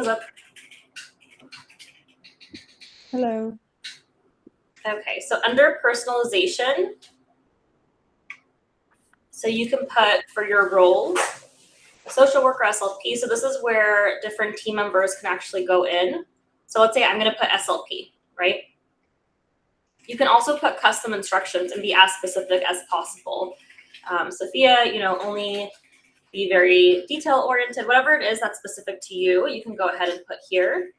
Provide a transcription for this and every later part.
Elizabeth. Hello. Okay, so under personalization, so you can put for your roles, a social worker, SLP. So this is where different team members can actually go in. So let's say I'm going to put SLP, right? You can also put custom instructions and be as specific as possible. Sophia, only be very detail oriented, whatever it is that's specific to you, you can go ahead and put here.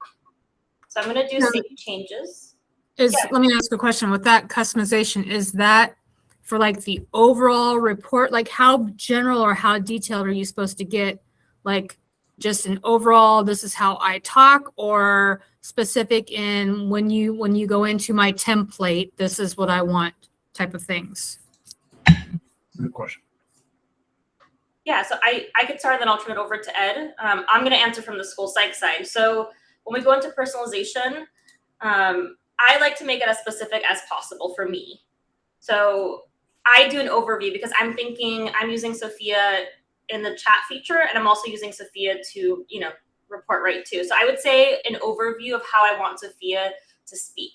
So I'm going to do save changes. Let me ask a question. With that customization, is that for like the overall report? Like how general or how detailed are you supposed to get? Like just an overall, this is how I talk, or specific in when you go into my template, this is what I want type of things? Good question. Yeah, so I could start and then I'll turn it over to Ed. I'm going to answer from the school psych side. So when we go into personalization, I like to make it as specific as possible for me. So I do an overview because I'm thinking I'm using Sophia in the chat feature, and I'm also using Sophia to, report right to. So I would say an overview of how I want Sophia to speak.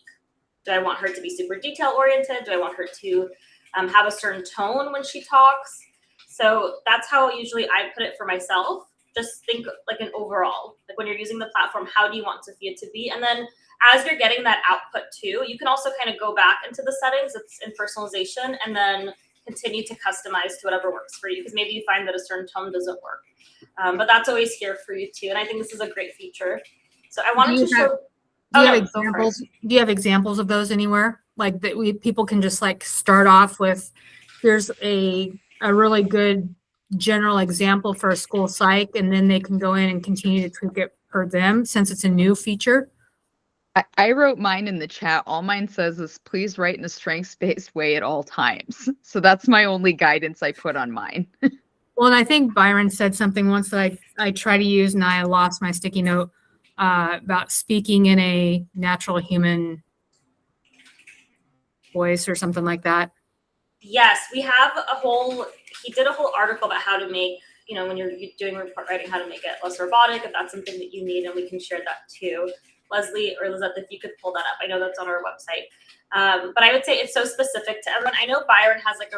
Do I want her to be super detail oriented? Do I want her to have a certain tone when she talks? So that's how usually I put it for myself. Just think like an overall, like when you're using the platform, how do you want Sophia to be? And then as you're getting that output too, you can also kind of go back into the settings, it's in personalization, and then continue to customize to whatever works for you, because maybe you find that a certain tone doesn't work. But that's always here for you too. And I think this is a great feature. So I wanted to show. Do you have examples of those anywhere? Like that people can just like start off with, here's a really good general example for a school psych, and then they can go in and continue to tweak it for them since it's a new feature? I wrote mine in the chat. All mine says is please write in a strengths-based way at all times. So that's my only guidance I put on mine. Well, and I think Byron said something once that I try to use, and I lost my sticky note about speaking in a natural human voice or something like that. Yes, we have he did a whole article about how to make, when you're doing report writing, how to make it less robotic, if that's something that you need, and we can share that too. Leslie or Lizette, if you could pull that up. I know that's on our website. But I would say it's so specific to everyone. I know Byron has like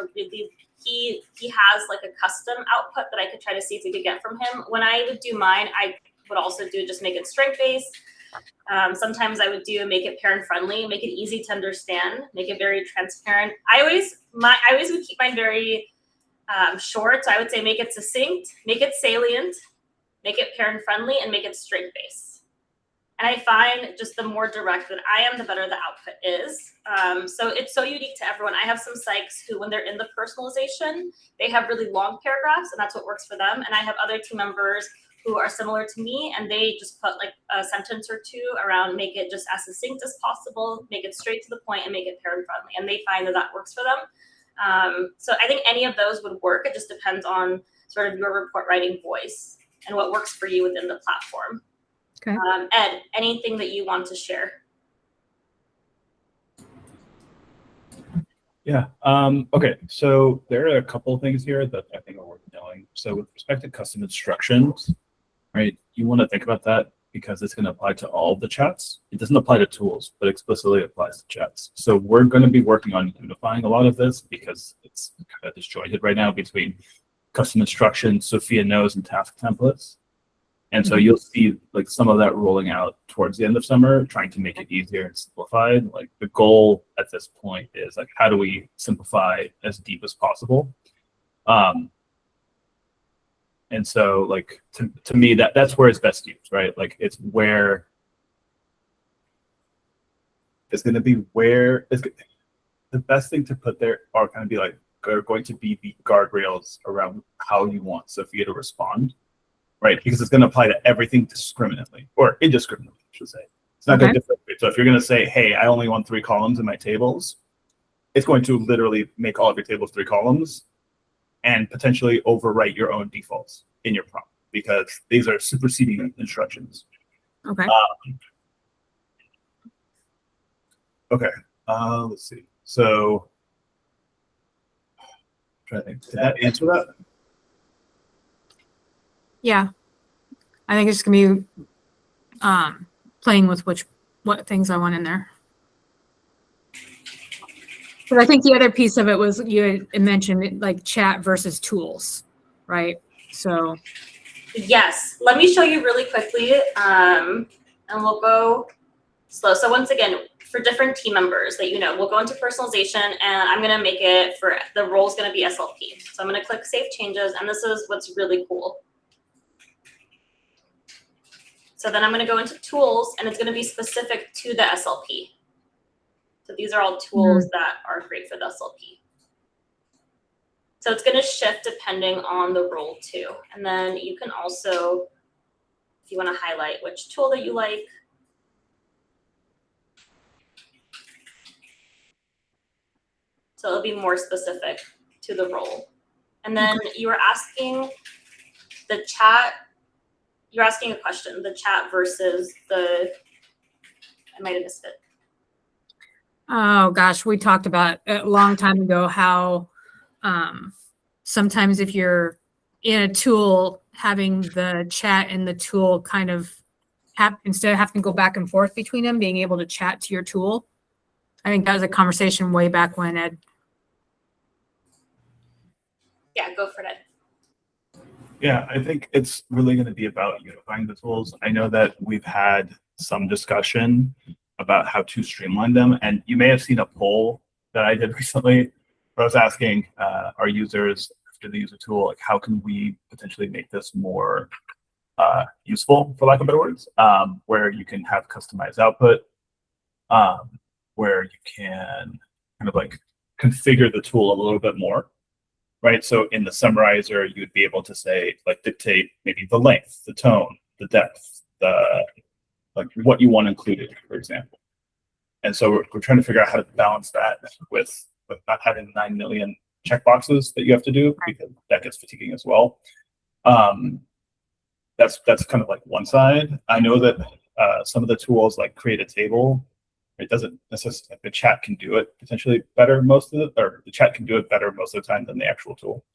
he has like a custom output that I could try to see if we could get from him. When I would do mine, I would also just make it strength-based. Sometimes I would make it parent-friendly, make it easy to understand, make it very transparent. I always would keep mine very short. So I would say make it succinct, make it salient, make it parent-friendly, and make it strength-based. And I find just the more direct that I am, the better the output is. So it's so unique to everyone. I have some psychs who, when they're in the personalization, they have really long paragraphs, and that's what works for them. And I have other team members who are similar to me, and they just put like a sentence or two around, make it just as succinct as possible, make it straight to the point, and make it parent-friendly. And they find that that works for them. So I think any of those would work. It just depends on sort of your report writing voice and what works for you within the platform. Okay. Ed, anything that you want to share? Yeah. Okay. So there are a couple of things here that I think are worth knowing. So with respect to custom instructions, right, you want to think about that because it's going to apply to all the chats. It doesn't apply to tools, but explicitly applies to chats. So we're going to be working on unifying a lot of this because it's kind of disjointed right now between custom instructions, Sophia knows, and task templates. And so you'll see like some of that rolling out towards the end of summer, trying to make it easier and simplified. Like the goal at this point is like, how do we simplify as deep as possible? And so like to me, that's where it's best used, right? Like it's where it's going to be the best thing to put there are going to be like, are going to be the guardrails around how you want Sophia to respond. Right, because it's going to apply to everything discriminately or indiscriminately, I should say. It's not going to differentiate. So if you're going to say, hey, I only want 3 columns in my tables, it's going to literally make all of your tables 3 columns and potentially overwrite your own defaults in your prompt because these are superseding instructions. Okay. Okay. Let's see. So, I'm trying to think. Did that answer that? Yeah, I think it's gonna be playing with what things I want in there. But I think the other piece of it was you had mentioned it, like chat versus tools, right? So Yes, let me show you really quickly, and we'll go slow. So once again, for different team members that you know, we'll go into personalization, and I'm gonna make it for the role is gonna be SLP. So I'm gonna click Save Changes, and this is what's really cool. So then I'm gonna go into Tools, and it's gonna be specific to the SLP. So these are all tools that are great for the SLP. So it's going to shift depending on the role too. And then you can also, if you want to highlight which tool that you like. So it'll be more specific to the role. And then you were asking the chat, you're asking a question, the chat versus the, I might have missed it. oh gosh, we talked about a long time ago how sometimes if you're in a tool, having the chat and the tool kind of instead of having to go back and forth between them, being able to chat to your tool. I think that was a conversation way back when, Ed. Yeah, go for it. Yeah, I think it's really going to be about unifying the tools. I know that we've had some discussion about how to streamline them, and you may have seen a poll that I did recently where I was asking our users after they use a tool, like how can we potentially make this more useful, for lack of better words, where you can have customized output, where you can kind of like configure the tool a little bit more. Right, so in the summarizer, you'd be able to say, like, dictate maybe the length, the tone, the depth, like what you want included, for example. And so we're trying to figure out how to balance that with not having 9 million checkboxes that you have to do, because that gets fatiguing as well. That's kind of like one side. I know that some of the tools like create a table. It doesn't necessarily, like the chat can do it potentially better most of the, or the chat can do it better most of the time than the actual tool.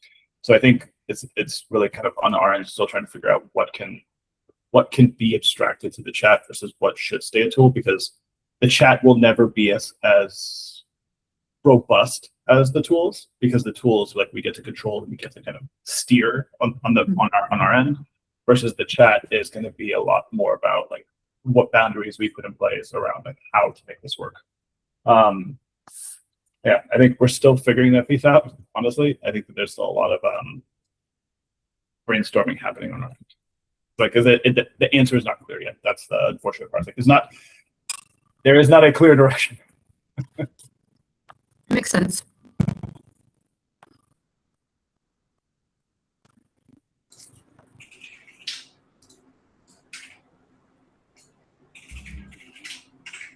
So I think it's really kind of on our end, still trying to figure out what can be abstracted to the chat versus what should stay a tool, because the chat will never be as robust as the tools, because the tools, like, we get to control and we get to kind of steer on our end, versus the chat is going to be a lot more about like what boundaries we put in place around like how to make this work. Yeah, I think we're still figuring that piece out. Honestly, I think that there's still a lot of brainstorming happening on our end. Like, the answer is not clear yet. That's the unfortunate part. Like, there is not a clear direction. Makes sense.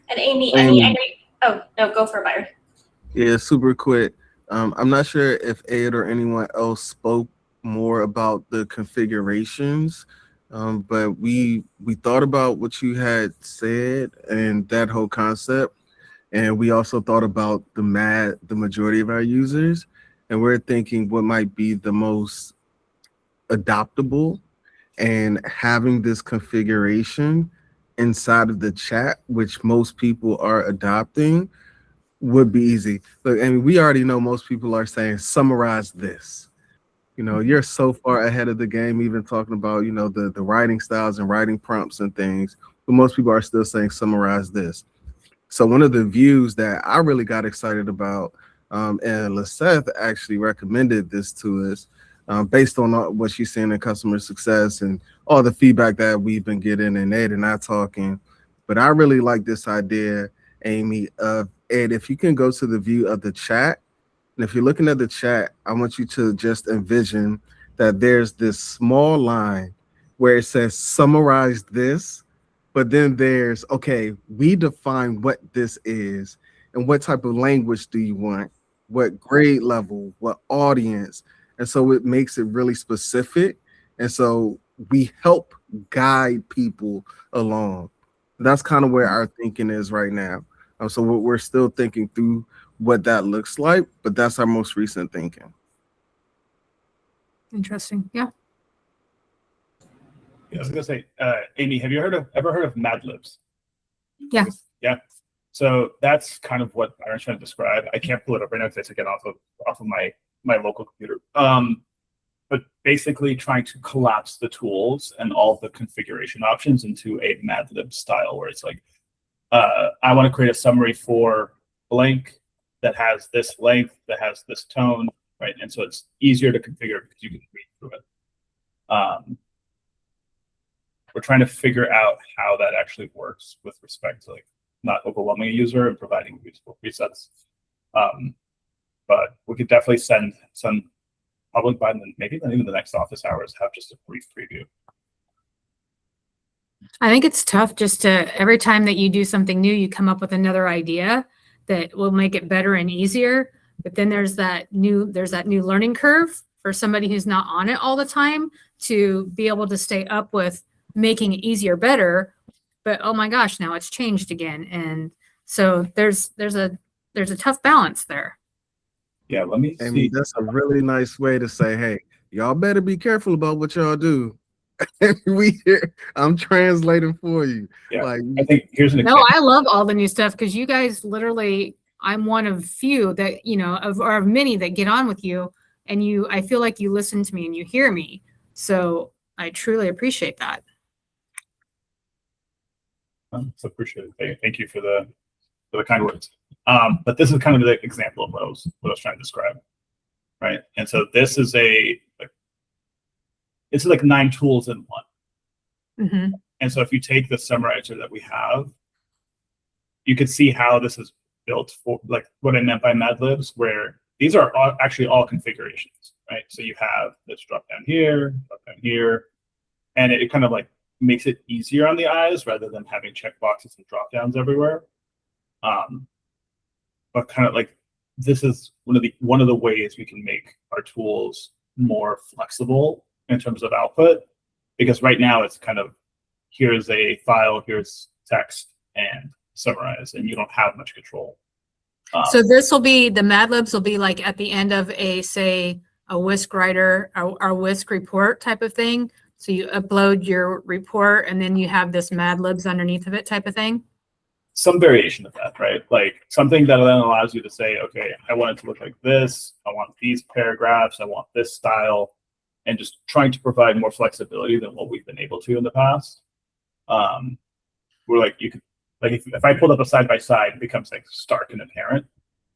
And Amy, oh, no, go for it, Byron. Yeah, super quick. I'm not sure if Ed or anyone else spoke more about the configurations, but we thought about what you had said and that whole concept, and we also thought about the majority of our users, and we're thinking what might be the most adoptable, and having this configuration inside of the chat, which most people are adopting, would be easy. Look, I mean, we already know most people are saying summarize this. You know, you're so far ahead of the game, even talking about, you know, the writing styles and writing prompts and things, but most people are still saying summarize this. So one of the views that I really got excited about, and Liseth actually recommended this to us, based on what she's seeing in customer success and all the feedback that we've been getting, and Ed and I talking. But I really like this idea, Amy, of Ed, if you can go to the view of the chat, and if you're looking at the chat, I want you to just envision that there's this small line where it says summarize this, but then there's, okay, we define what this is and what type of language do you want, what grade level, what audience. And so it makes it really specific. And so we help guide people along. That's kind of where our thinking is right now. So we're still thinking through what that looks like, but that's our most recent thinking. Interesting. Yeah. I was gonna say, Amy, have you ever heard of Mad Libs? Yeah. Yeah. So that's kind of what Byron's trying to describe. I can't pull it up right now because I took it off of my local computer. But basically trying to collapse the tools and all the configuration options into a Mad Lib style, where it's like, I want to create a summary for blank that has this length, that has this tone, right? And so it's easier to configure because you can read through it. We're trying to figure out how that actually works with respect to like not overwhelming a user and providing useful presets. But we could definitely send some public by maybe even the next office hours, have just a brief preview. I think it's tough just to, every time that you do something new, you come up with another idea that will make it better and easier. But then there's that new learning curve for somebody who's not on it all the time to be able to stay up with making it easier, better. But oh my gosh, now it's changed again. And so there's a tough balance there. Yeah, let me I see. mean, that's a really nice way to say, hey, y'all better be careful about what y'all do. I'm translating for you. Yeah, like, I think here's an No, example. I love all the new stuff because you guys literally, I'm one of few that, or of many that get on with you, and I feel like you listen to me and you hear me. So I truly appreciate that. So appreciate it. Thank you for the kind words. But this is kind of the example of what I was trying to describe, right? And so this is it's like 9 tools in one. Mm-hmm. And so if you take the summarizer that we have, you can see how this is built for, like what I meant by Mad Libs, where these are actually all configurations, right? So you have this drop down here, and it kind of like makes it easier on the eyes rather than having checkboxes and drop downs everywhere. But kind of like this is one of the ways we can make our tools more flexible in terms of output, because right now it's kind of, here's a file, here's text, and summarize, and you don't have much control. So this will be, the Mad Libs will be like at the end of say a WISC writer or WISC report type of thing. So you upload your report and then you have this Mad Libs underneath of it type of thing. Some variation of that, right? Like something that then allows you to say, okay, I want it to look like this. I want these paragraphs. I want this style, and just trying to provide more flexibility than what we've been able to in the past. We're like, you could, like if I pulled up a side by side, it becomes like stark and apparent,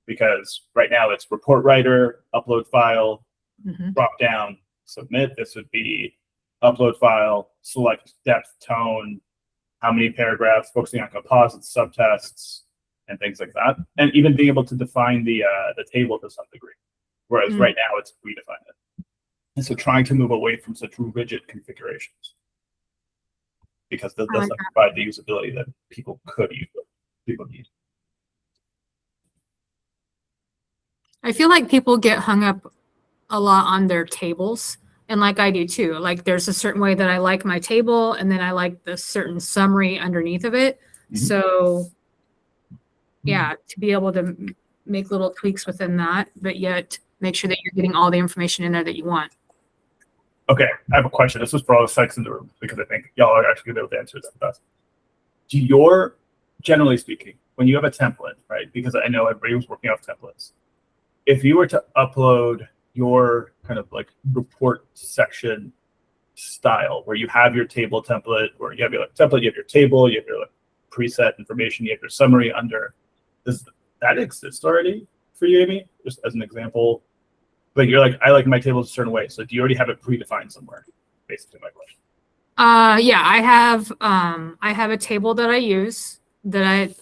because right now it's report writer, upload file, drop down, submit. This would be upload file, select depth, tone, how many paragraphs, focusing on composites, subtests, and things like that. And even being able to define the table to some degree. Whereas right now it's redefine it. And so trying to move away from such rigid configurations, because that doesn't provide the usability that people need. I feel like people get hung up a lot on their tables. And like I do too, like there's a certain way that I like my table, and then I like the certain summary underneath of it. So yeah, to be able to make little tweaks within that, but yet make sure that you're getting all the information in there that you want. Okay, I have a question. This is for all the psychs in the room, because I think y'all are actually going to be able to answer this the best. Generally speaking, when you have a template, right? Because I know everybody was working off templates. If you were to upload your kind of like report section style, where you have your table template, where you have your template, you have your table, you have your preset information, you have your summary under. Does that exist already for you, Amy? Just as an example. But you're like, I like my tables a certain way. So do you already have it predefined somewhere? Basically my question. Yeah, I have a table that I use that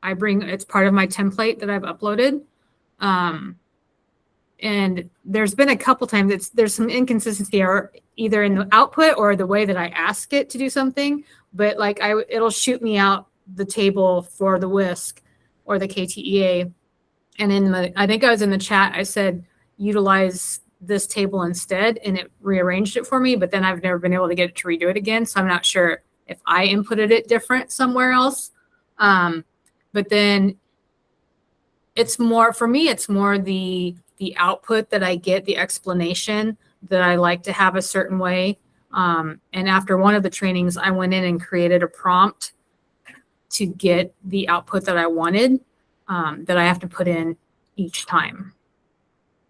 I bring, it's part of my template that I've uploaded. And there's been a couple times there's some inconsistency or either in the output or the way that I ask it to do something, but like it'll shoot me out the table for the WISC or the KTEA. And I think I was in the chat, I said, utilize this table instead, and it rearranged it for me, but then I've never been able to get it to redo it again. So I'm not sure if I inputted it different somewhere else. But then it's more, for me, it's more the output that I get, the explanation that I like to have a certain way. And after one of the trainings, I went in and created a prompt to get the output that I wanted, that I have to put in each time.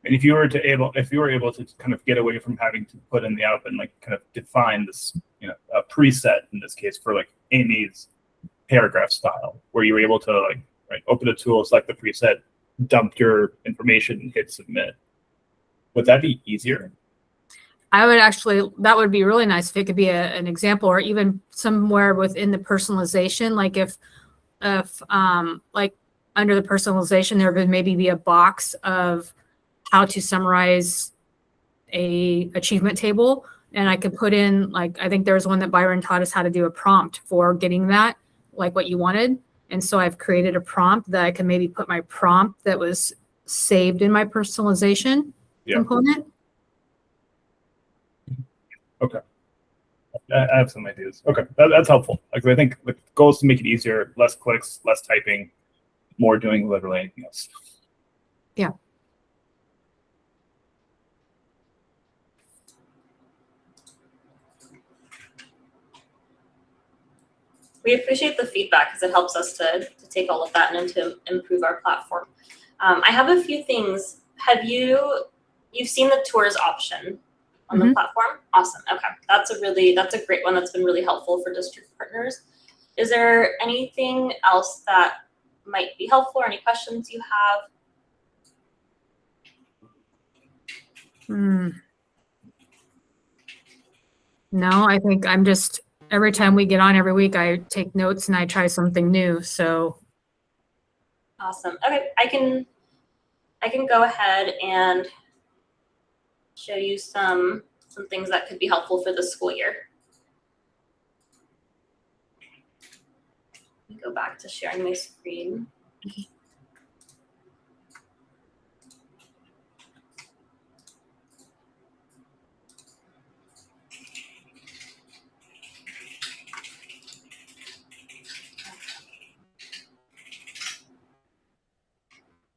And if you were able to kind of get away from having to put in the output and like kind of define this, a preset in this case for like Amy's paragraph style, where you were able to like open a tool, select the preset, dump your information, and hit submit. Would that be easier? That would be really nice if it could be an example, or even somewhere within the personalization. Like if like under the personalization, there would maybe be a box of how to summarize a achievement table. And I could put in, like, I think there's one that Byron taught us how to do a prompt for getting that, like what you wanted. And so I've created a prompt that I can maybe put my prompt that was saved in my personalization component. Okay. I have some ideas. Okay, that's helpful. Like, I think the goal is to make it easier, less clicks, less typing, more doing literally anything else. Yeah. We appreciate the feedback because it helps us to take all of that and to improve our platform. I have a few things. You've seen the tours option on the platform? Awesome. Okay. That's a great one. That's been really helpful for district partners. Is there anything else that might be helpful, or any questions you have? No, I think I'm just, every time we get on every week, I take notes and I try something new. So awesome. Okay, I can go ahead and show you some things that could be helpful for the school year. Let me go back to sharing my screen.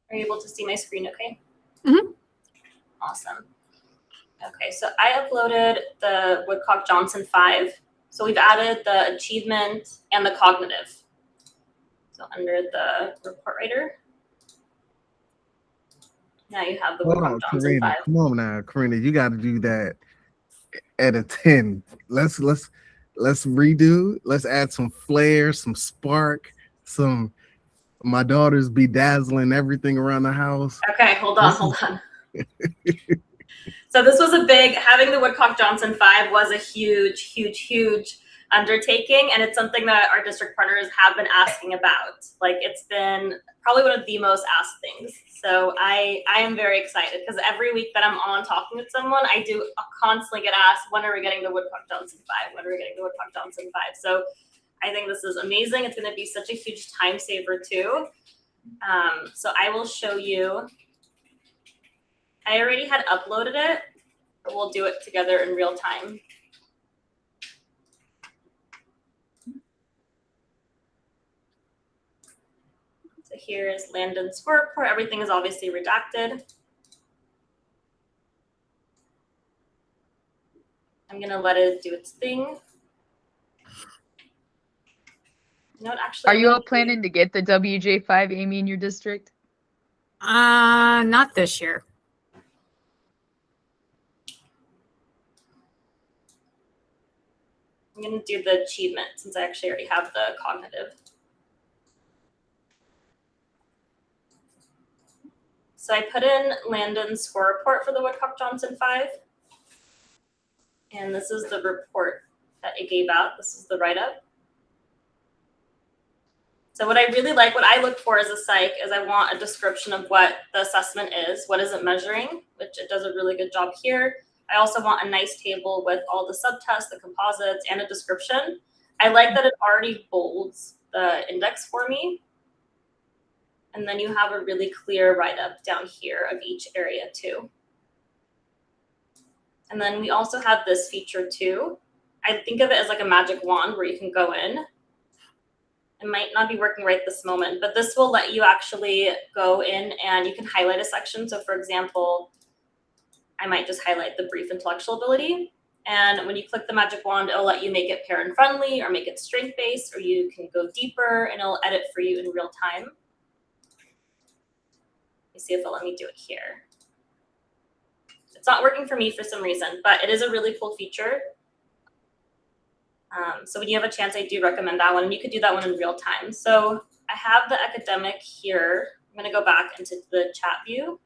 Are you able to see my screen okay? Awesome. Okay, so I uploaded the Woodcock-Johnson 5. So we've added the achievement and the cognitive. So under the report writer, now you have the Woodcock-Johnson 5. Come on now, Karina, you got to do that at a 10. Let's redo. Let's add some flair, some spark, some. My daughter's bedazzling everything around the house. Okay, hold on. So this was having the Woodcock-Johnson 5 was a huge undertaking, and it's something that our district partners have been asking about. Like, it's been probably one of the most asked things. So I am very excited because every week that I'm on talking with someone, I constantly get asked, when are we getting the Woodcock-Johnson 5? When are we getting the Woodcock-Johnson 5? So I think this is amazing. It's going to be such a huge time saver too. So I will show you. I already had uploaded it, but we'll do it together in real time. So here is Landon's score report. Everything is obviously redacted. I'm going to let it do its thing. Are you all planning to get the WJ5, Amy, in your district? Not this year. I'm going to do the achievement since I actually already have the cognitive. So I put in Landon's score report for the Woodcock-Johnson 5. And this is the report that it gave out. This is the write-up. So what I really like, what I look for as a psych, is I want a description of what the assessment is. What is it measuring? Which it does a really good job here. I also want a nice table with all the subtests, the composites, and a description. I like that it already bolds the index for me. And then you have a really clear write-up down here of each area too. And then we also have this feature too. I think of it as like a magic wand where you can go in. It might not be working right this moment, but this will let you actually go in and you can highlight a section. So for example, I might just highlight the brief intellectual ability, And when you click the magic wand, it'll let you make it parent friendly or make it strength based, or you can go deeper and it'll edit for you in real time. Let me see if it'll let me do it here. It's not working for me for some reason, but it is a really cool feature. So when you have a chance, I do recommend that one, and you could do that one in real time. So I have the academic here. I'm going to go back into the chat view.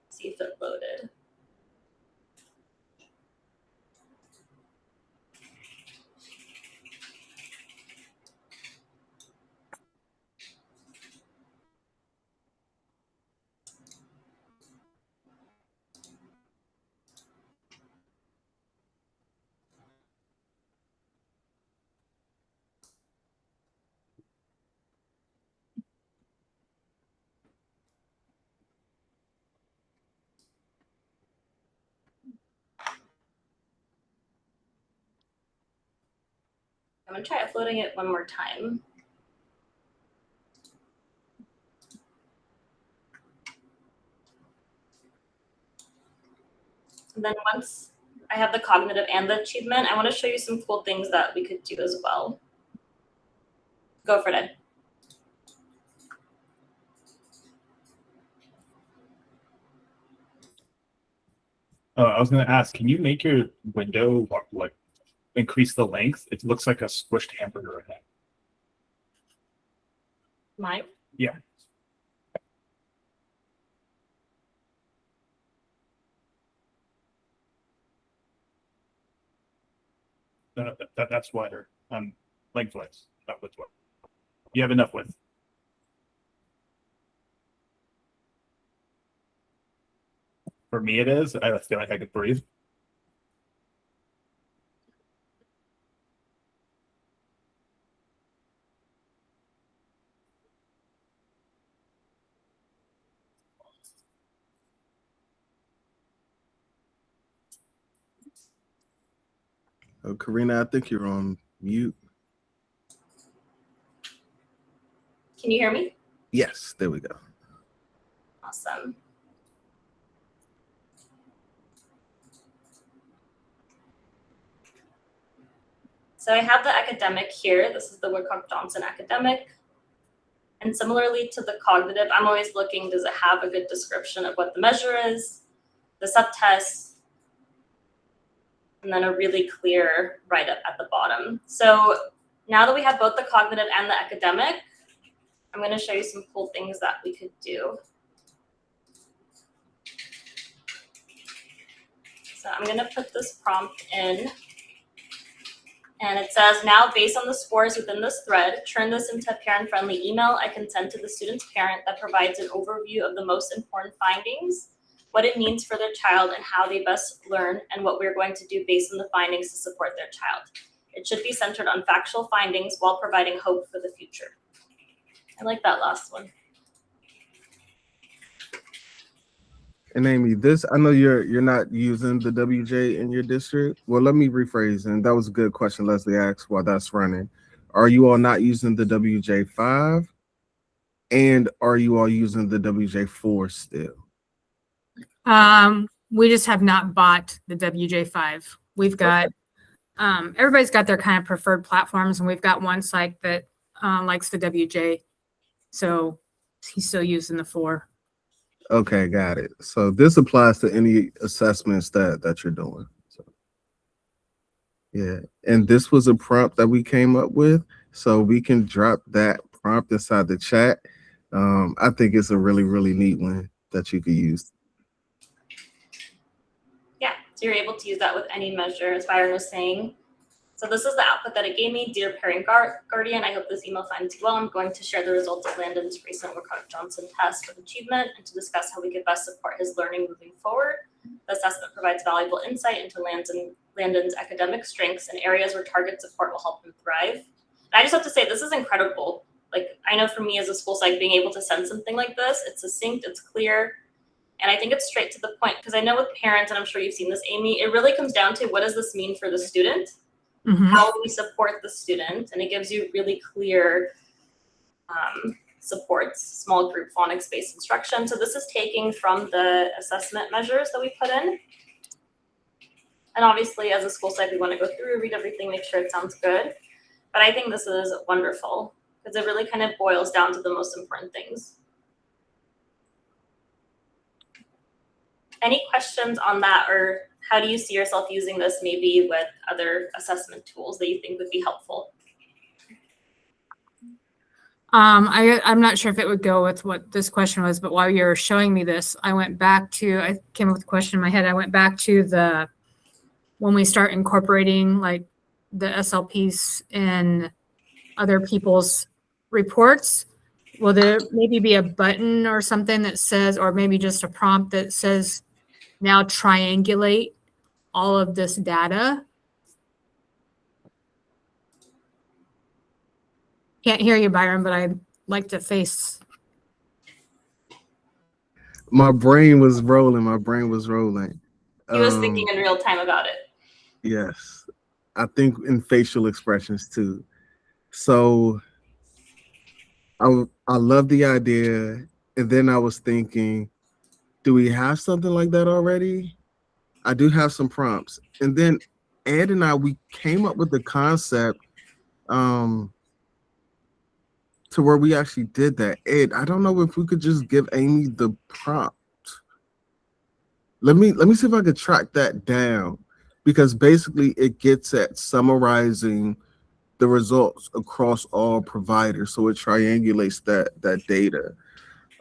See if it loaded. I'm going to try uploading it one more time. And then once I have the cognitive and the achievement, I want to show you some cool things that we could do as well. Go for it. I was going to ask, can you make your window like increase the length? It looks like a squished hamburger right now. Mine? Yeah. No, that's wider. Lengthwise, not widthwise. You have enough width. For me, it is. I feel like I could breathe. Oh, Karina, I think you're on mute. Can you hear me? Yes, there we go. Awesome. So I have the academic here. This is the Woodcock-Johnson academic. And similarly to the cognitive, I'm always looking, does it have a good description of what the measure is, the subtests, and then a really clear write-up at the bottom. So now that we have both the cognitive and the academic, I'm going to show you some cool things that we could do. So I'm going to put this prompt in. And it says, now based on the scores within this thread, turn this into a parent-friendly email I can send to the student's parent that provides an overview of the most important findings, what it means for their child, and how they best learn, and what we're going to do based on the findings to support their child. It should be centered on factual findings while providing hope for the future. I like that last one. And Amy, this, I know you're not using the WJ in your district. Well, let me rephrase, and that was a good question Leslie asked while that's running. Are you all not using the WJ5? And are you all using the WJ4 still? We just have not bought the WJ5. We've got, everybody's got their kind of preferred platforms, and we've got one psych that likes the WJ. So he's still using the 4. Okay, got it. So this applies to any assessments that you're doing. So, yeah, and this was a prompt that we came up with, so we can drop that prompt inside the chat. I think it's a really, really neat one that you could use. Yeah, so you're able to use that with any measure, as Byron was saying. So this is the output that it gave me. Dear parent guardian, I hope this email finds you well. I'm going to share the results of Landon's recent Woodcock-Johnson test of achievement and to discuss how we could best support his learning moving forward. The assessment provides valuable insight into Landon's academic strengths and areas where target support will help him thrive. And I just have to say, this is incredible. Like, I know for me as a school psych, being able to send something like this, it's succinct, it's clear, and I think it's straight to the point, because I know with parents, and I'm sure you've seen this, Amy, it really comes down to what does this mean for the student? How we support the student, and it gives you really clear supports, small group phonics-based instruction. So this is taking from the assessment measures that we put in, And obviously, as a school psych, we want to go through, read everything, make sure it sounds good. But I think this is wonderful because it really kind of boils down to the most important things. Any questions on that, or how do you see yourself using this maybe with other assessment tools that you think would be helpful? I'm not sure if it would go with what this question was, but while you're showing me this, I came up with a question in my head. I went back to when we start incorporating like the SLPs in other people's reports, will there maybe be a button or something that says, or maybe just a prompt that says, now triangulate all of this data? Can't hear you, Byron, but I'd like to face. My brain was rolling. He was thinking in real time about it. Yes. I think in facial expressions too. So I love the idea. And then I was thinking, do we have something like that already? I do have some prompts. And then Ed and we came up with the concept to where we actually did that. Ed, I don't know if we could just give Amy the prompt. Let me see if I could track that down, because basically it gets at summarizing the results across all providers. So it triangulates that data.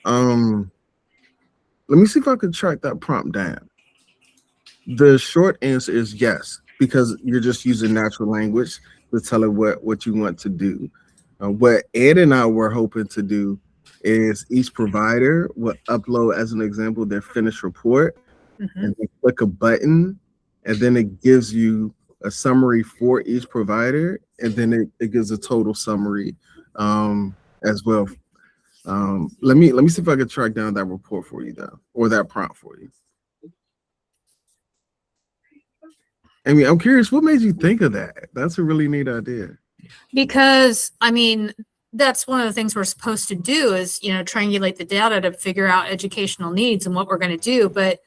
Let me see if I could track that prompt down. The short answer is yes, because you're just using natural language to tell it what you want to do. What Ed and I were hoping to do is each provider would upload, as an example, their finished report, and then click a button, and then it gives you a summary for each provider, and then it gives a total summary as well. Let me see if I can track down that report for you though, or that prompt for you. Amy, I'm curious, what made you think of that? That's a really neat idea. Because, I mean, that's one of the things we're supposed to do is, triangulate the data to figure out educational needs and what we're going to do. But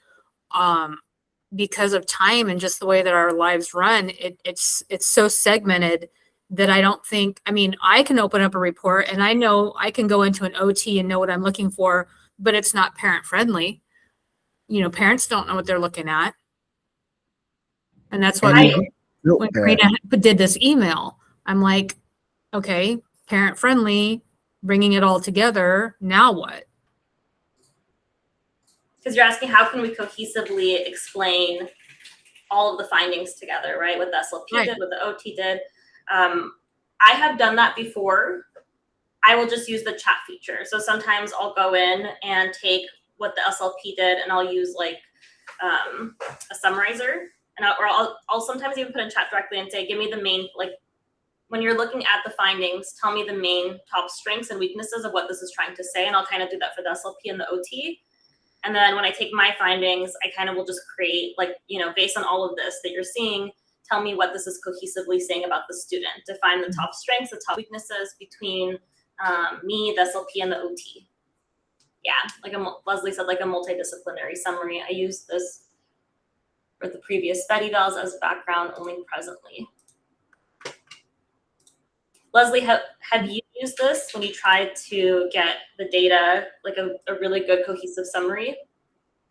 because of time and just the way that our lives run, it's so segmented that I don't think, I can open up a report and I know I can go into an OT and know what I'm looking for, but it's not parent friendly. Parents don't know what they're looking at. And that's why when Karina did this email, I'm like, okay, parent friendly, bringing it all together. Now what? Because you're asking, how can we cohesively explain all of the findings together, right? What the SLP did, what the OT did. I have done that before. I will just use the chat feature. So sometimes I'll go in and take what the SLP did and I'll use like a summarizer. And I'll sometimes even put in chat directly and say, give me the main, like when you're looking at the findings, tell me the main top strengths and weaknesses of what this is trying to say. And I'll kind of do that for the SLP and the OT. And then when I take my findings, I kind of will just create like, based on all of this that you're seeing, tell me what this is cohesively saying about the student. Define the top strengths, the top weaknesses between me, the SLP, and the OT. Yeah, like Leslie said, like a multidisciplinary summary. I use this for the previous study evals as background only presently. Leslie, have you used this when you tried to get the data, like a really good cohesive summary?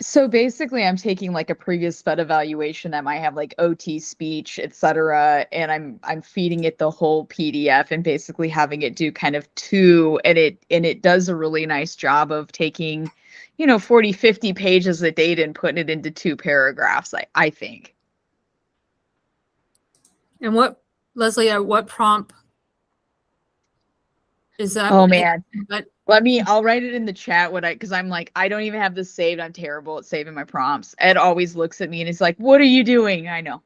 So basically I'm taking like a previous SPED evaluation that might have like OT, speech, etc. And I'm feeding it the whole PDF and basically having it do kind of two, and it does a really nice job of taking, 40, 50 pages of data and putting it into 2 paragraphs, I think. And Leslie, what prompt is that? Oh man. I'll write it in the chat because I'm like, I don't even have this saved. I'm terrible at saving my prompts. Ed always looks at me and he's like, what are you doing? I know.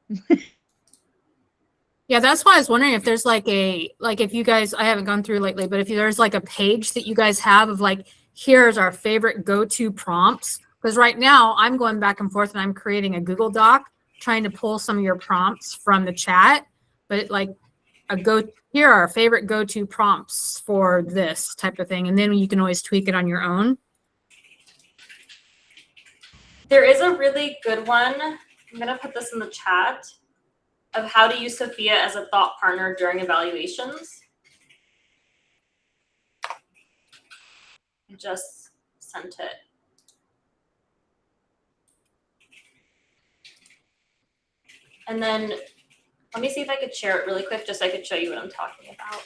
Yeah, that's why I was wondering if there's if you guys, I haven't gone through lately, but if there's like a page that you guys have of like, here's our favorite go-to prompts. Because right now I'm going back and forth and I'm creating a Google Doc, trying to pull some of your prompts from the chat, but here are our favorite go-to prompts for this type of thing. And then you can always tweak it on your own. There is a really good one. I'm gonna put this in the chat of how to use Sophia as a thought partner during evaluations. I just sent it. And then let me see if I could share it really quick, just so I could show you what I'm talking about.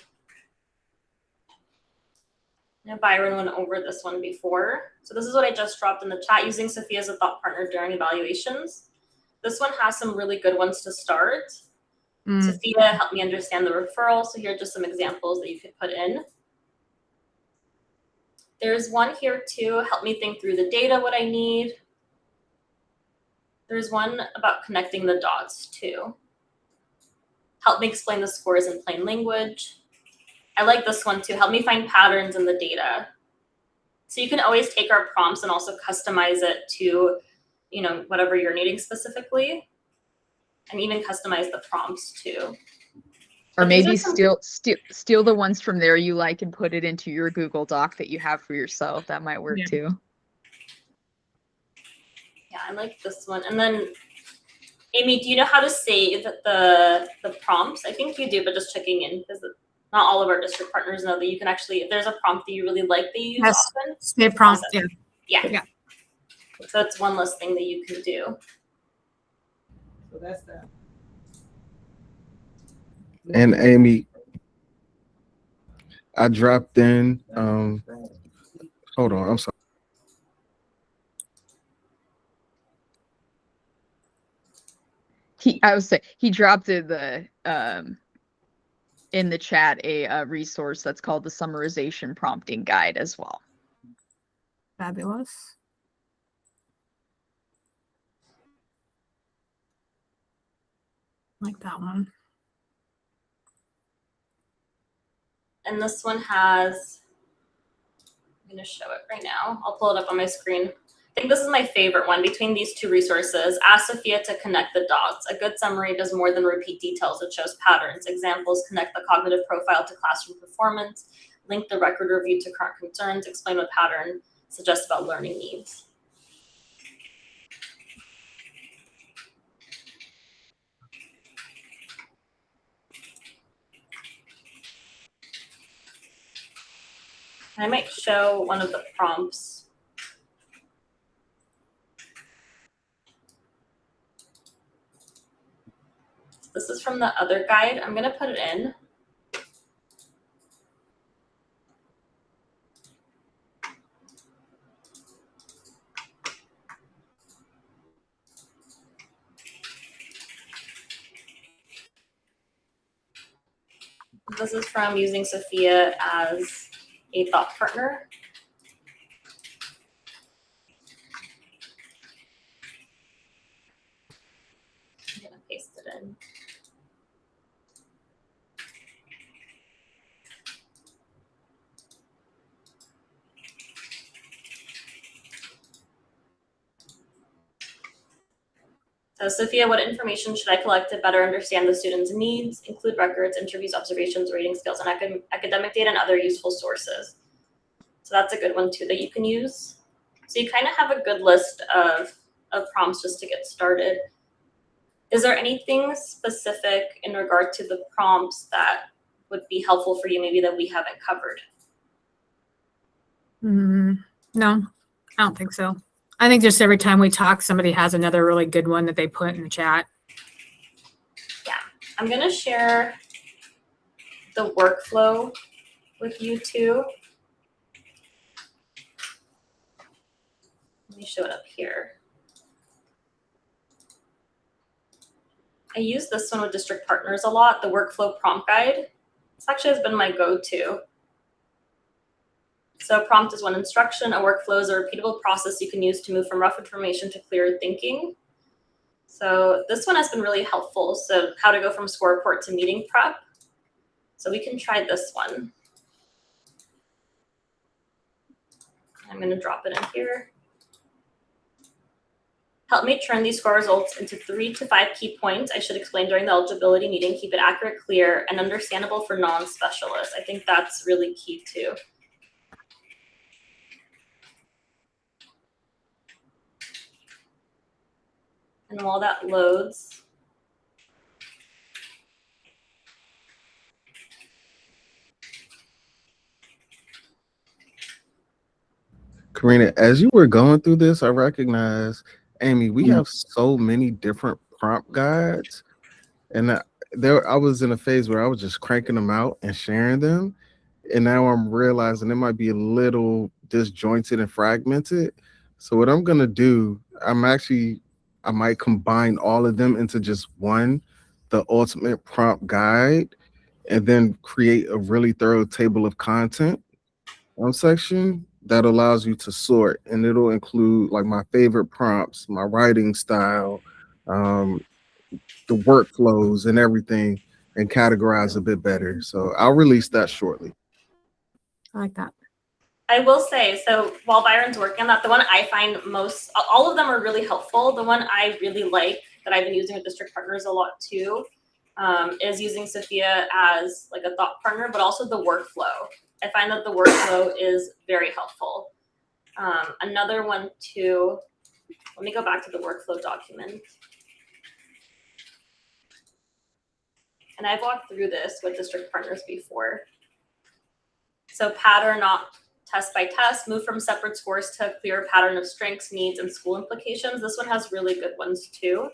I know Byron went over this one before. So this is what I just dropped in the chat, using Sophia as a thought partner during evaluations. This one has some really good ones to start. Sophia helped me understand the referral. So here are just some examples that you could put in. There's one here too, help me think through the data, what I need. There's one about connecting the dots too. Help me explain the scores in plain language. I like this one too, help me find patterns in the data. So you can always take our prompts and also customize it to, you know, whatever you're needing specifically, and even customize the prompts too. Or But these maybe are steal the ones from there you like and put it into your Google Doc that you have for yourself. That might work too. Yeah, I like this one. And then, Amy, do you know how to save the prompts? I think you do, but just checking in, because not all of our district partners know that you can actually, if there's a prompt that you really like that you use often. Save prompt, awesome. yeah. Yeah. So it's one less thing that you can do. So that's that. And Amy, I dropped in, hold on, I'm sorry. He dropped in the chat a resource that's called the Summarization Prompting Guide as well. Fabulous. Like that one. And this one has, I'm going to show it right now. I'll pull it up on my screen. I think this is my favorite one between these two resources. Ask Sophia to connect the dots. A good summary does more than repeat details. It shows patterns. Examples connect the cognitive profile to classroom performance, link the record review to current concerns, explain what pattern suggests about learning needs. I might show one of the prompts. This is from the other guide. I'm going to put it in. This is from using Sophia as a thought partner. I'm going to paste it in. So Sophia, what information should I collect to better understand the student's needs? Include records, interviews, observations, rating skills, and academic data and other useful sources. So that's a good one too that you can use. So you kind of have a good list of prompts just to get started. Is there anything specific in regard to the prompts that would be helpful for you, maybe that we haven't covered? No, I don't think so. I think just every time we talk, somebody has another really good one that they put in the chat. Yeah, I'm going to share the workflow with you too. Let me show it up here. I use this one with district partners a lot, the workflow prompt guide. This actually has been my go-to. So a prompt is one instruction. A workflow is a repeatable process you can use to move from rough information to clear thinking. So this one has been really helpful. So how to go from score report to meeting prep. So we can try this one. I'm going to drop it in here. Help me turn these score results into 3 to 5 key points I should explain during the eligibility meeting. Keep it accurate, clear, and understandable for non-specialists. I think that's really key too. And while that loads, Karina, as you were going through this, I recognized, Amy, we have so many different prompt guides. And I was in a phase where I was just cranking them out and sharing them. And now I'm realizing it might be a little disjointed and fragmented. So what I'm going to do, I might combine all of them into just one, the ultimate prompt guide, and then create a really thorough table of content section that allows you to sort, and it'll include like my favorite prompts, my writing style, um, the workflows and everything, and categorize a bit better. So I'll release that shortly. I like that. I will say, so while Byron's working on that, the one I find most, all of them are really helpful. The one I really like that I've been using with district partners a lot too, is using Sophia as like a thought partner, but also the workflow. I find that the workflow is very helpful. Another one too, let me go back to the workflow document. And I've walked through this with district partners before. So pattern, not test by test, move from separate scores to a clear pattern of strengths, needs, and school implications. This one has really good ones too.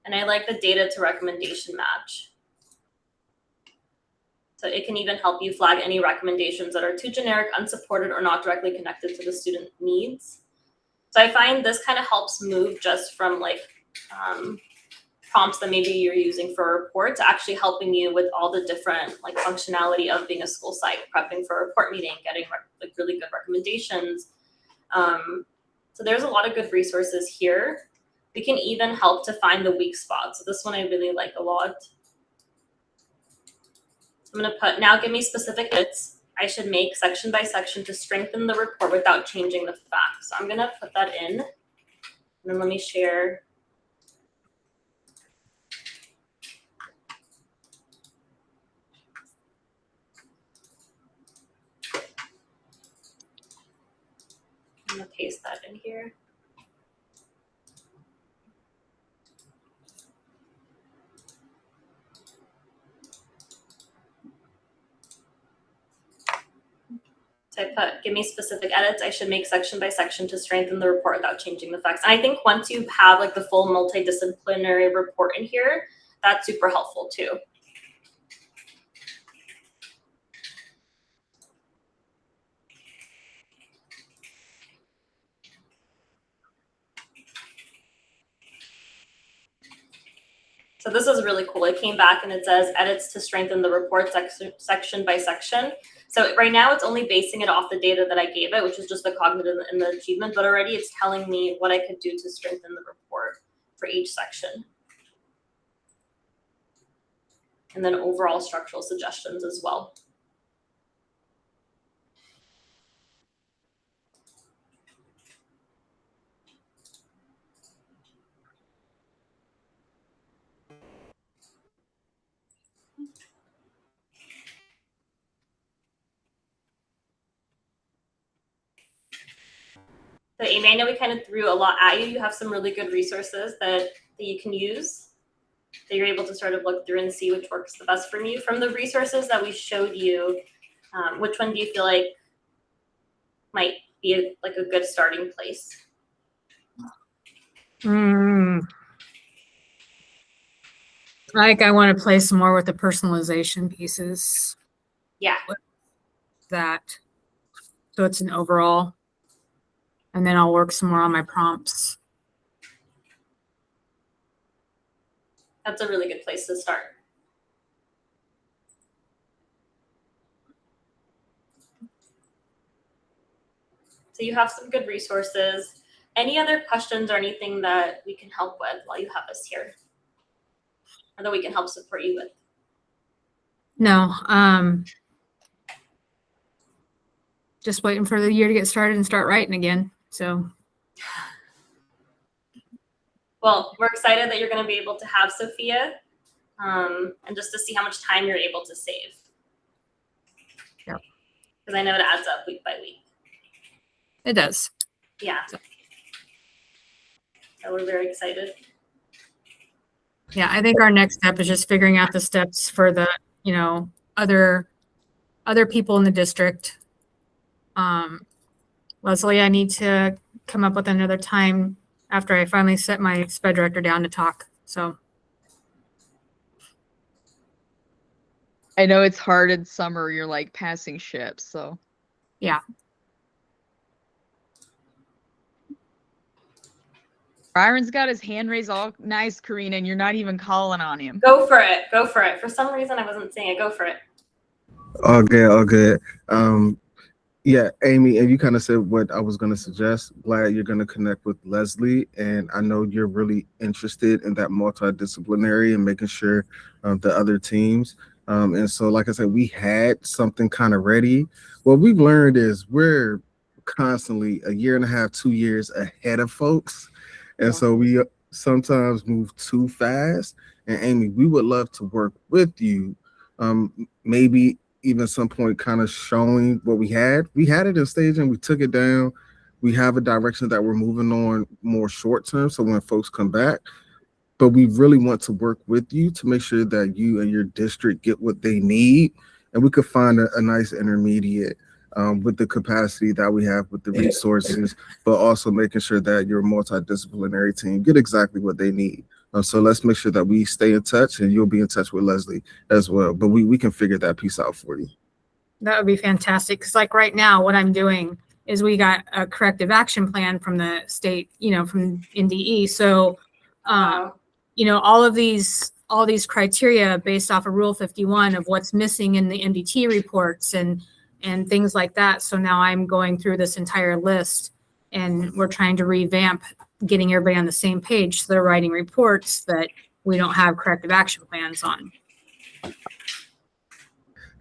And I like the data to recommendation match. So it can even help you flag any recommendations that are too generic, unsupported, or not directly connected to the student needs. So I find this kind of helps move just from like prompts that maybe you're using for a report to actually helping you with all the different like functionality of being a school psych, prepping for a report meeting, getting like really good recommendations. So there's a lot of good resources here. We can even help to find the weak spots. So this one I really like a lot. I'm gonna put, now give me specific edits I should make section by section to strengthen the report without changing the facts. So I'm gonna put that in, and then let me share. I'm gonna paste that in here. So I put, give me specific edits I should make section by section to strengthen the report without changing the facts. And I think once you have like the full multidisciplinary report in here, that's super helpful too. So this is really cool. It came back and it says edits to strengthen the report section by section. So right now it's only basing it off the data that I gave it, which is just the cognitive and the achievement, but already it's telling me what I could do to strengthen the report for each section. And then overall structural suggestions as well. So Amy, I know we kind of threw a lot at you. You have some really good resources that you can use, that you're able to sort of look through and see which works the best for you. From the resources that we showed you, which one do you feel like might be like a good starting place? Like I want to play some more with the personalization pieces. Yeah. That. So it's an overall. And then I'll work some more on my prompts. That's a really good place to start. So you have some good resources. Any other questions or anything that we can help with while you have us here? Or that we can help support you with? No, just waiting for the year to get started and start writing again. So. Well, we're excited that you're going to be able to have Sophia, and just to see how much time you're able to save. Yeah. Because I know it adds up week by week. It does. Yeah. So we're very excited. Yeah, I think our next step is just figuring out the steps for the, other people in the district. Leslie, I need to come up with another time after I finally set my SPAI director down to talk. So I know it's hard in summer, you're like passing ships, so. yeah. Byron's got his hand raised all nice, Karina, and you're not even calling on him. Go for it. Go for it. For some reason, I wasn't saying it. Go for it. All good, all good. Yeah, Amy, and you kind of said what I was going to suggest. Glad you're going to connect with Leslie, and I know you're really interested in that multidisciplinary and making sure the other teams. And so, like I said, we had something kind of ready. What we've learned is we're constantly a year and a half, 2 years ahead of folks, and so we sometimes move too fast. And Amy, we would love to work with you, maybe even some point kind of showing what we had. We had it in staging, we took it down. We have a direction that we're moving on more short term. So when folks come back, but we really want to work with you to make sure that you and your district get what they need. And we could find a nice intermediate with the capacity that we have with the resources, but also making sure that your multidisciplinary team get exactly what they need. So let's make sure that we stay in touch, and you'll be in touch with Leslie as well. But we can figure that piece out for you. That would be fantastic. Because like right now, what I'm doing is we got a corrective action plan from the state, from NDE. So, all these criteria based off of Rule 51 of what's missing in the MDT reports and things like that. So now I'm going through this entire list, and we're trying to revamp getting everybody on the same page so they're writing reports that we don't have corrective action plans on.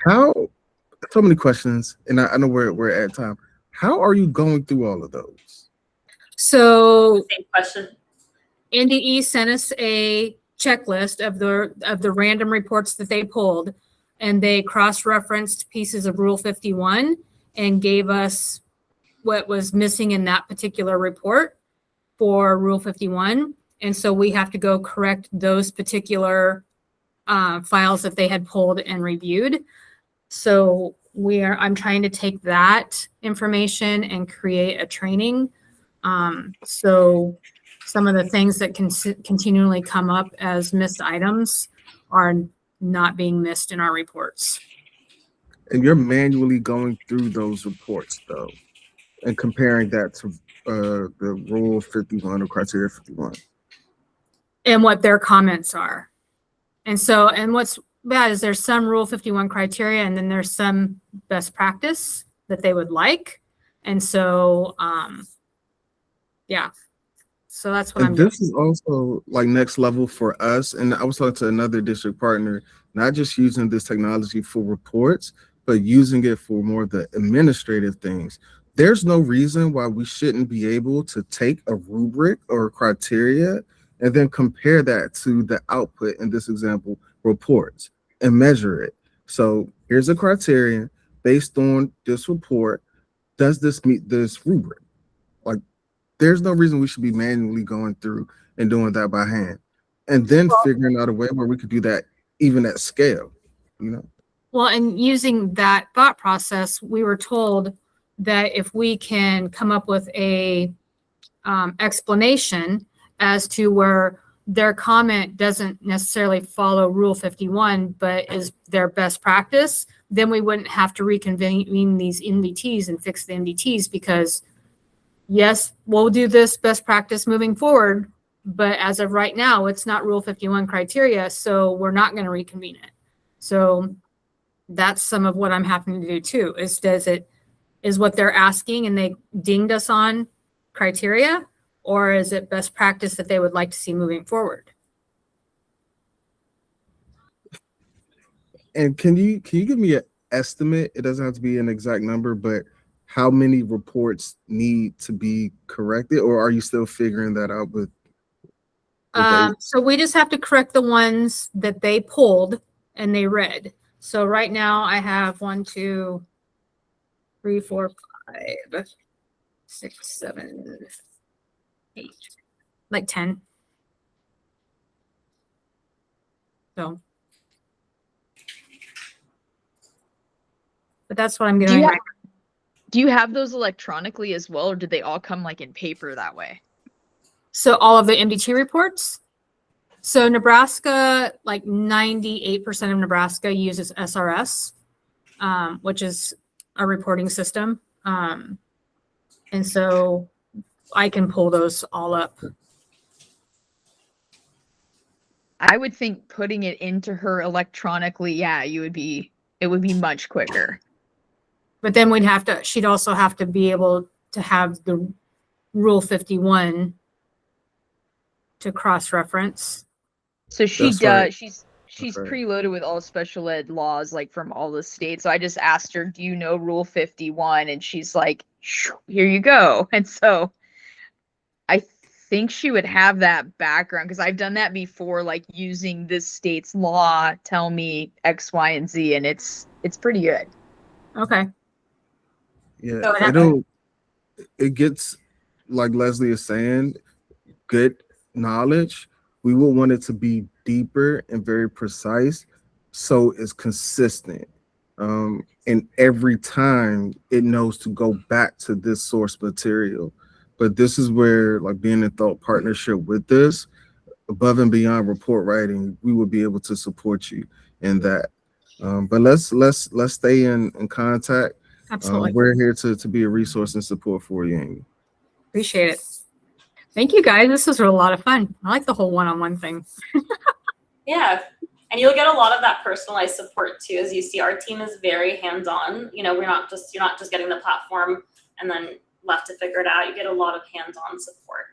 So many questions, and I know we're at time. How are you going through all of those? So Same question. NDE sent us a checklist of the random reports that they pulled, and they cross-referenced pieces of Rule 51 and gave us what was missing in that particular report for Rule 51. And so we have to go correct those particular files that they had pulled and reviewed. So I'm trying to take that information and create a training. So some of the things that can continually come up as missed items are not being missed in our reports. And you're manually going through those reports, though, and comparing that to the Rule 51 or Criteria 51. And what their comments are. And what's bad is there's some Rule 51 criteria, and then there's some best practice that they would like. And so, yeah. So that's what I'm doing. This is also like next level for us. And I was talking to another district partner, not just using this technology for reports, but using it for more of the administrative things. There's no reason why we shouldn't be able to take a rubric or a criteria and then compare that to the output, in this example, reports, and measure it. So here's a criterion based on this report. Does this meet this rubric? Like, there's no reason we should be manually going through and doing that by hand, and then figuring out a way where we could do that even at scale, Well, and using that thought process, we were told that if we can come up with a explanation as to where their comment doesn't necessarily follow Rule 51, but is their best practice, then we wouldn't have to reconvene these MDTs and fix the MDTs, because yes, we'll do this best practice moving forward, but as of right now, it's not Rule 51 criteria, so we're not going to reconvene it. So that's some of what I'm having to do too, is what they're asking and they dinged us on criteria, or is it best practice that they would like to see moving forward? And can you give me an estimate? It doesn't have to be an exact number, but how many reports need to be corrected, or are you still figuring that out with so we just have to correct the ones that they pulled and they read. So right now I have 1, 2, 3, 4, 5, 6, 7, 8. like 10. So, but that's what I'm Do doing. you, Right. do you have those electronically as well, or did they all come like in paper that way? So all of the MDT reports. So Nebraska, like 98% of Nebraska uses SRS, which is a reporting system. And so I can pull those all up. I would think putting it into her electronically, yeah, it would be much quicker. But then she'd also have to be able to have the Rule 51 to cross-reference. So she That's does. right. She's right. preloaded with all special ed laws, like from all the states. So I just asked her, "Do you know Rule 51?" And she's like, "Here you go." And so I think she would have that background because I've done that before, like using this state's law, tell me X, Y, and Z, and it's pretty good. Okay. Yeah, So it gets, like Leslie is saying, good knowledge. We will want it to be deeper and very precise, so it's consistent. And every time it knows to go back to this source material. But this is where, like, being in thought partnership with this, above and beyond report writing, we will be able to support you in that. But let's stay in contact. Absolutely. We're here to be a resource and support for you, Amy. Appreciate it. Thank you, guys. This was a lot of fun. I like the whole one-on-one thing. Yeah. And you'll get a lot of that personalized support too. As you see, our team is very hands-on. You know, you're not just getting the platform and then left to figure it out. You get a lot of hands-on support.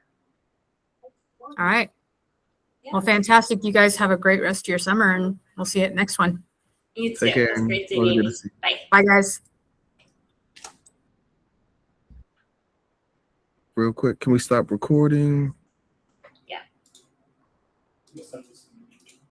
All right. Yeah. Well, fantastic. You guys have a great rest of your summer, and we'll see you at next one. You too. Take care, It was Amy. great seeing Always you, good Amy. to see you. Bye. Bye, guys. Real quick, can we stop recording? Yeah.